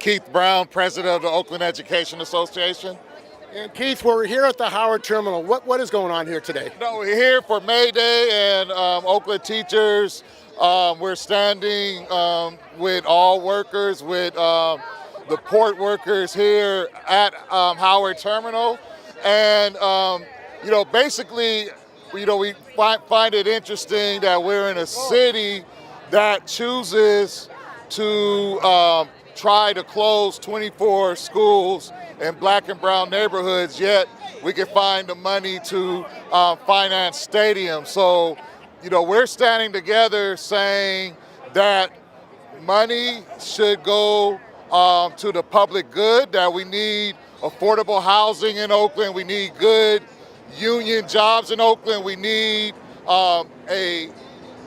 Keith Brown, president of the Oakland Education Association. And Keith, we're here at the Howard Terminal. What is going on here today? No, we're here for May Day and Oakland teachers. We're standing with all workers, with the port workers here at Howard Terminal. And, basically, we find it interesting that we're in a city that chooses to try to close 24 schools in black and brown neighborhoods, yet we can find the money to finance stadiums. So, we're standing together saying that money should go to the public good, that we need affordable housing in Oakland, we need good union jobs in Oakland, we need a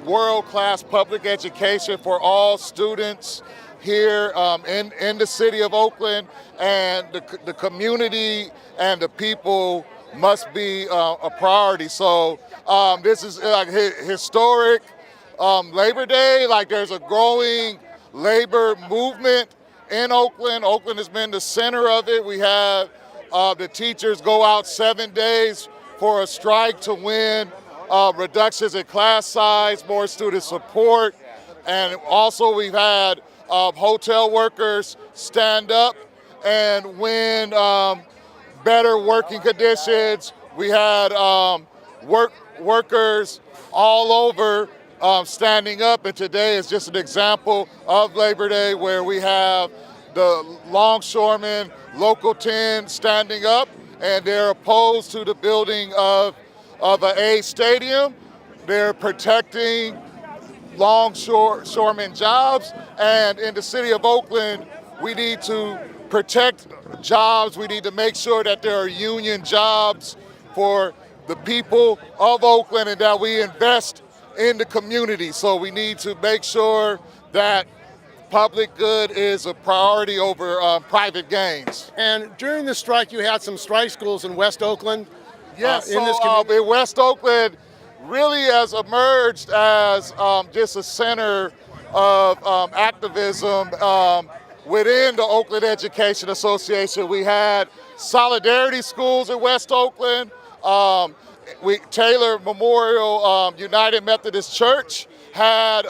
world-class public education for all students here in the city of Oakland, and the community and the people must be a priority. So this is like historic Labor Day. Like, there's a growing labor movement in Oakland. Oakland has been the center of it. We have the teachers go out 7 days for a strike to win reductions in class size, more student support, and also we've had hotel workers stand up and win better working conditions. We had workers all over standing up, and today is just an example of Labor Day where we have the longshoremen, Local 10 standing up, and they're opposed to the building of an A stadium. They're protecting longshoremen jobs, and in the city of Oakland, we need to protect jobs. We need to make sure that there are union jobs for the people of Oakland and that we invest in the community. So we need to make sure that public good is a priority over private gains. And during the strike, you had some strike schools in West Oakland. Yes, in West Oakland really has emerged as just a center of activism within the Oakland Education Association. We had solidarity schools in West Oakland. Taylor Memorial United Methodist Church had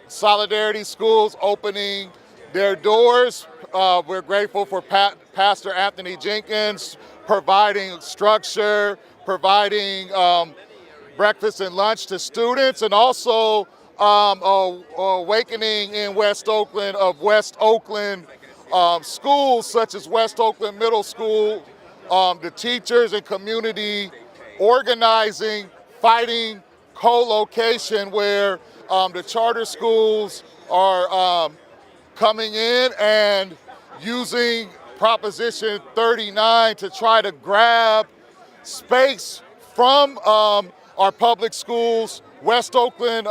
solidarity schools opening their doors. We're grateful for Pastor Anthony Jenkins providing structure, providing breakfast and lunch to students, and also awakening in West Oakland of West Oakland schools such as West Oakland Middle School, the teachers and community organizing, fighting co-location, where the charter schools are coming in and using Proposition 39 to try to grab space from our public schools. West Oakland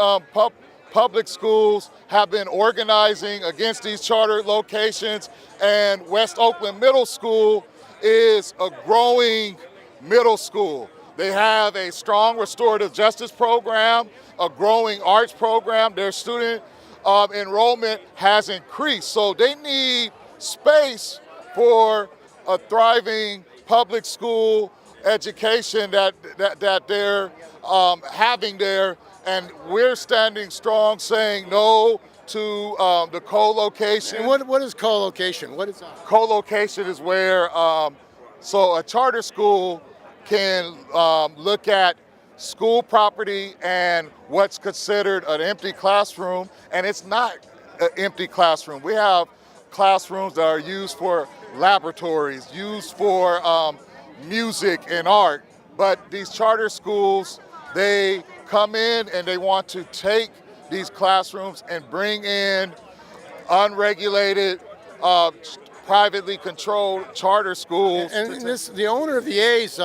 public schools have been organizing against these charter locations, and West Oakland Middle School is a growing middle school. They have a strong restorative justice program, a growing arts program. Their student enrollment has increased, so they need space for a thriving public school education that they're having there. And we're standing strong saying no to the co-location. And what is co-location? What is that? Co-location is where, so a charter school can look at school property and what's considered an empty classroom, and it's not an empty classroom. We have classrooms that are used for laboratories, used for music and art, but these charter schools, they come in and they want to take these classrooms and bring in unregulated, privately controlled charter schools. And the owner of the A's,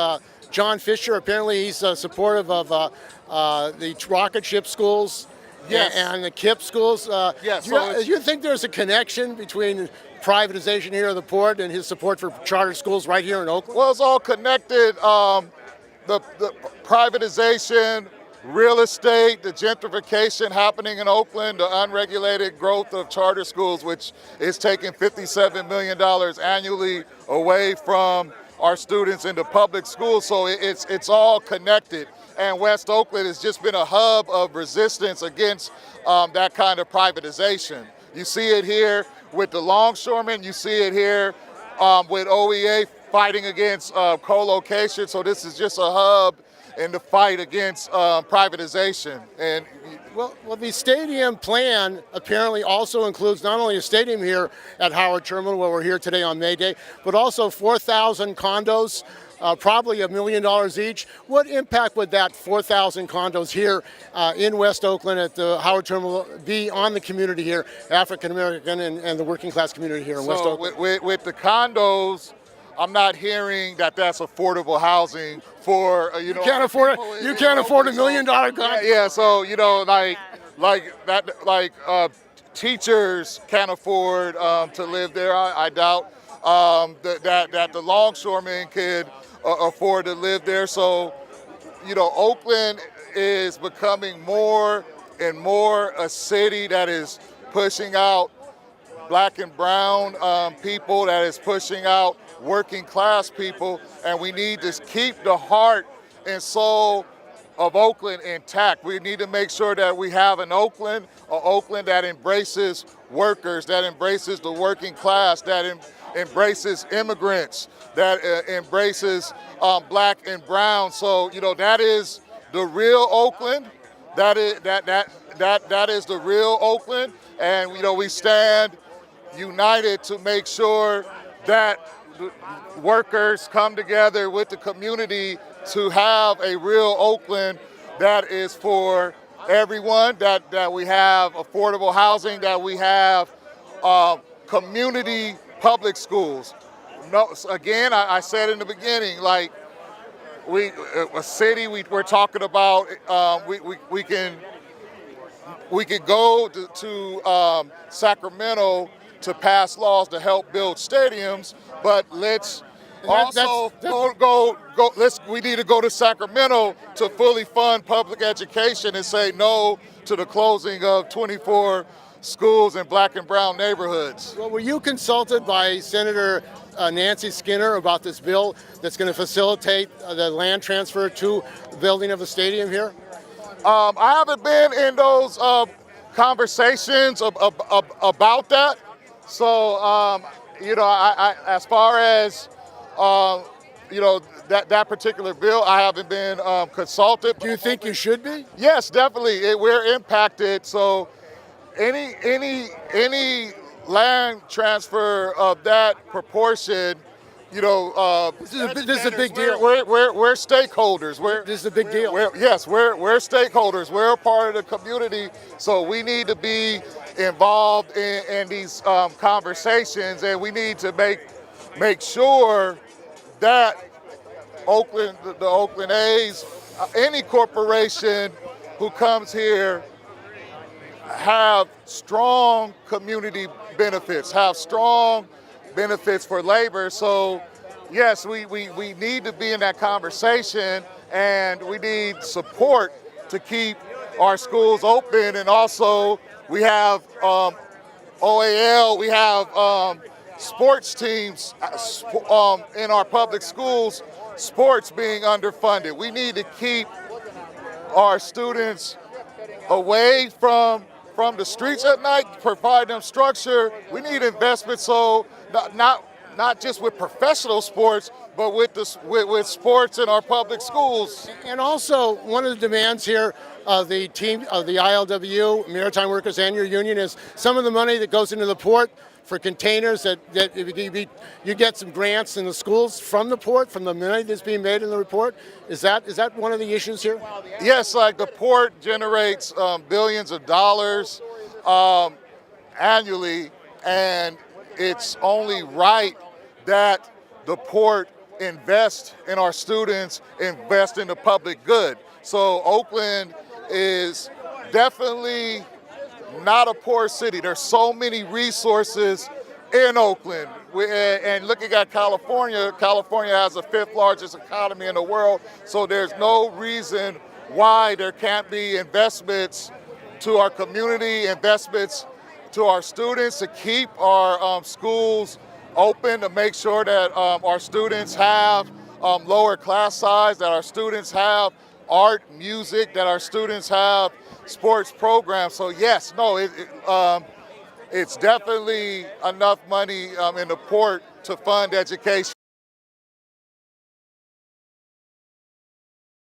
John Fisher, apparently he's supportive of the Rocketship schools. Yes. And the KIPP schools. Yes. Do you think there's a connection between privatization here of the port and his support for charter schools right here in Oakland? Well, it's all connected. The privatization real estate, the gentrification happening in Oakland, the unregulated growth of charter schools, which is taking $57 million annually away from our students into public schools. So it's all connected. And West Oakland has just been a hub of resistance against that kind of privatization. You see it here with the longshoremen, you see it here with OEA fighting against co-location. So this is just a hub in the fight against privatization. And Well, the stadium plan apparently also includes not only a stadium here at Howard Terminal, where we're here today on May Day, but also 4,000 condos, probably $1 million each. What impact would that 4,000 condos here in West Oakland at the Howard Terminal be on the community here, African American and the working class community here in West Oakland? With the condos, I'm not hearing that that's affordable housing for You can't afford it. You can't afford $1 million condo. Yeah, so teachers can't afford to live there. I doubt that the longshoremen could afford to live there. So, Oakland is becoming more and more a city that is pushing out Black and brown people, that is pushing out working class people, and we need to keep the heart and soul of Oakland intact. We need to make sure that we have an Oakland that embraces workers, that embraces the working class, that embraces immigrants, that embraces Black and brown. So that is the real Oakland. That is the real Oakland, and we stand united to make sure that workers come together with the community to have a real Oakland that is for everyone, that we have affordable housing, that we have community public schools. No, again, I said in the beginning, like a city we're talking about, we can go to Sacramento to pass laws to help build stadiums, but let's also we need to go to Sacramento to fully fund public education and say no to the closing of 24 schools in Black and brown neighborhoods. Well, were you consulted by Senator Nancy Skinner about this bill that's going to facilitate the land transfer to the building of the stadium here? I haven't been in those conversations about that. So, I as far as, that particular bill, I haven't been consulted. Do you think you should be? Yes, definitely. We're impacted. So, any land transfer of that proportion, this is a big deal. We're stakeholders. This is a big deal. We're stakeholders. We're a part of the community, so we need to be involved in these conversations, and we need to make sure that the Oakland A's, any corporation who comes here, have strong community benefits, have strong benefits for labor. So yes, we need to be in that conversation, and we need support to keep our schools open. And also we have OEA, we have sports teams in our public schools, sports being underfunded. We need to keep our students away from the streets at night, provide them structure. We need investment, so not just with professional sports, but with sports in our public schools. And also, one of the demands here of the team of the ILWU, Maritime Workers and your union, is some of the money that goes into the port for containers that you get some grants in the schools from the port, from the money that's being made in the report. Is that one of the issues here? Yes, like the port generates billions of dollars annually, and it's only right that the port invest in our students, invest in the public good. So Oakland is definitely not a poor city. There's so many resources in Oakland. And looking at California has the 5th largest economy in the world, so there's no reason why there can't be investments to our community, investments to our students to keep our schools open, to make sure that our students have lower class size, that our students have art, music, that our students have sports programs. So yes, no, it's definitely enough money in the port to fund education.